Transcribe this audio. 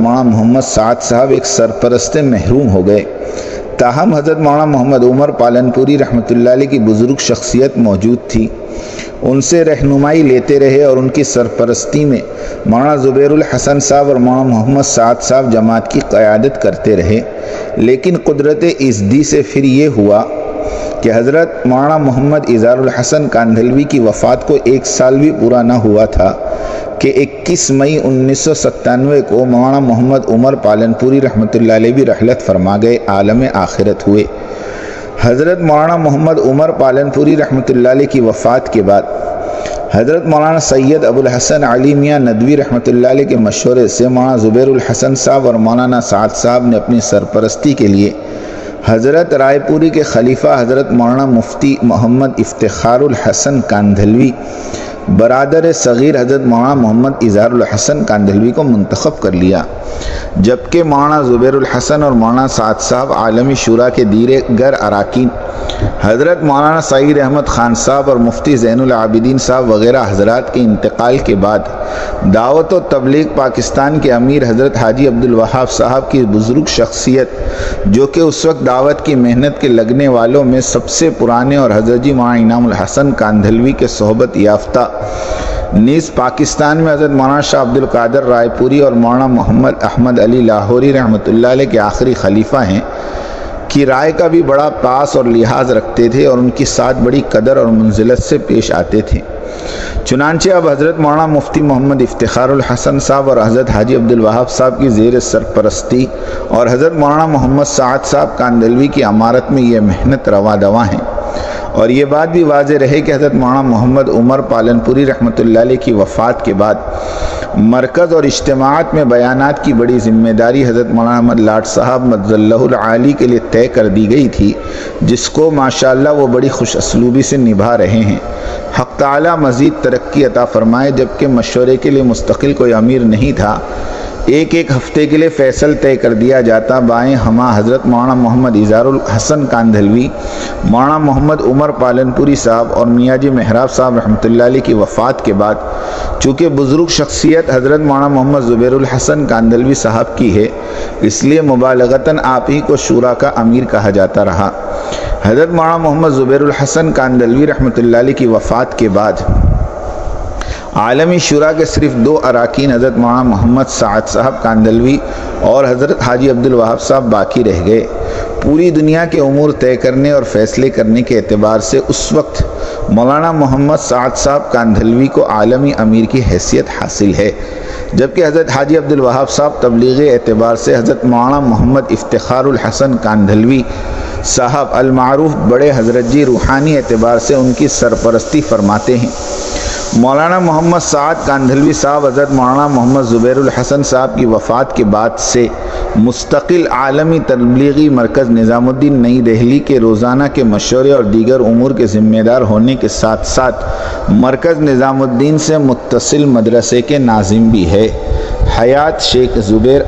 مولانا محمد سعد صاحب ایک سرپرست محروم ہو گئے، تاہم حضرت مولانا محمد عمر پالنپوری رحمۃ اللہ علیہ کی بزرگ شخصیت موجود تھی، ان سے رہنمائی لیتے رہے اور ان کی سرپرستی میں مولانا زبیر الحسن صاحب اور مولانا محمد سعد صاحب جماعت کی قیادت کرتے رہے۔ لیکن قدرت ازدی سے پھر یہ ہوا کہ حضرت مولانا محمد اظہار الحسن کاندھلوی کی وفات کو 1 سال بھی پورا نہ ہوا تھا کہ 21 مئی 1997 کو مولانا محمد عمر پالنپوری رحمۃ اللہ علیہ بھی رحلت فرما گئے، عالم آخرت ہوئے۔ حضرت مولانا محمد عمر پالنپوری رحمۃ اللہ علیہ کی وفات کے بعد حضرت مولانا سید ابو الحسن علی میاں ندوی رحمۃ اللہ علیہ کے مشورے سے مولانا زبیر الحسن صاحب اور مولانا سعد صاحب نے اپنی سرپرستی کے لیے حضرت رائے پوری کے خلیفہ حضرت مولانا مفتی محمد افتخار الحسن کاندھلوی برادر صغیر حضرت مولانا محمد اظہار الحسن کاندھلوی کو منتخب کر لیا، جبکہ مولانا زبیر الحسن اور مولانا سعد صاحب عالمی شورا کے دیگر اراکین حضرت مولانا سعید احمد خان صاحب اور مفتی زین العابدین صاحب وغیرہ حضرات کے انتقال کے بعد دعوت و تبلیغ پاکستان کے امیر حضرت حاجی عبدالوہاب صاحب کی بزرگ شخصیت، جو کہ اس وقت دعوت کی محنت کے لگنے والوں میں سب سے پرانے اور حضرت جی مولانا انعام الحسن کاندھلوی کے صحبت یافتہ، نیز پاکستان میں حضرت مولانا شاہ عبد القادر رائے پوری اور مولانا محمد احمد علی لاہوری رحمۃ اللہ علیہ کے آخری خلیفہ ہیں، کی رائے کا بھی بڑا پاس اور لحاظ رکھتے تھے اور ان کی ساتھ بڑی قدر اور منزلت سے پیش آتے تھے۔ چنانچہ اب حضرت مولانا مفتی محمد افتخار الحسن صاحب اور حضرت حاجی عبدالوہاب صاحب کی زیر سرپرستی اور حضرت مولانا محمد سعد صاحب کاندھلوی کی امارت میں یہ محنت رواں دواں ہیں، اور یہ بات بھی واضح رہے کہ حضرت مولانا محمد عمر پالنپوری رحمۃ اللہ علیہ کی وفات کے بعد مرکز اور اجتماعات میں بیانات کی بڑی ذمہ داری حضرت مولانا احمد لاٹ صاحب مدظ اللہ العالی کے لیے طے کر دی گئی تھی، جس کو ماشاءاللہ وہ بڑی خوش اسلوبی سے نبھا رہے ہیں۔ حق تعالی مزید ترقی عطا فرمائے۔ جبکہ مشورے کے لیے مستقل کوئی امیر نہیں تھا، ایک ہفتے کے لیے فیصل طے کر دیا جاتا، بائیں ہمہ حضرت مولانا محمد اظہار الحسن کاندھلوی، مولانا محمد عمر پالنپوری صاحب اور میاں جی محراب صاحب رحمۃ اللہ علیہ کی وفات کے بعد چونکہ بزرگ شخصیت حضرت مولانا محمد زبیر الحسن کاندھلوی صاحب کی ہے، اس لیے مبالغتاً آپ ہی کو شورا کا امیر کہا جاتا رہا۔ حضرت مولانا محمد زبیر الحسن کاندھلوی رحمۃ اللہ علیہ کی وفات کے بعد عالمی شورا کے صرف 2 اراکین حضرت مولانا محمد سعد صاحب کاندھلوی اور حضرت حاجی عبدالوہاب صاحب باقی رہ گئے۔ پوری دنیا کے امور طے کرنے اور فیصلے کرنے کے اعتبار سے اس وقت مولانا محمد سعد صاحب کاندھلوی کو عالمی امیر کی حیثیت حاصل ہے، جبکہ حضرت حاجی عبدالوہاب صاحب تبلیغی اعتبار سے حضرت مولانا محمد افتخار الحسن کاندھلوی صاحب المعروف بڑے حضرت جی روحانی اعتبار سے ان کی سرپرستی فرماتے ہیں۔ مولانا محمد سعد کاندھلوی صاحب حضرت مولانا محمد زبیر الحسن صاحب کی وفات کے بعد سے مستقل عالمی تبلیغی مرکز نظام الدین نئی دہلی کے روزانہ کے مشورے اور دیگر امور کے ذمہ دار ہونے کے ساتھ ساتھ مرکز نظام الدین سے متصل مدرسے کے ناظم بھی ہے۔ حیات شیخ زبیر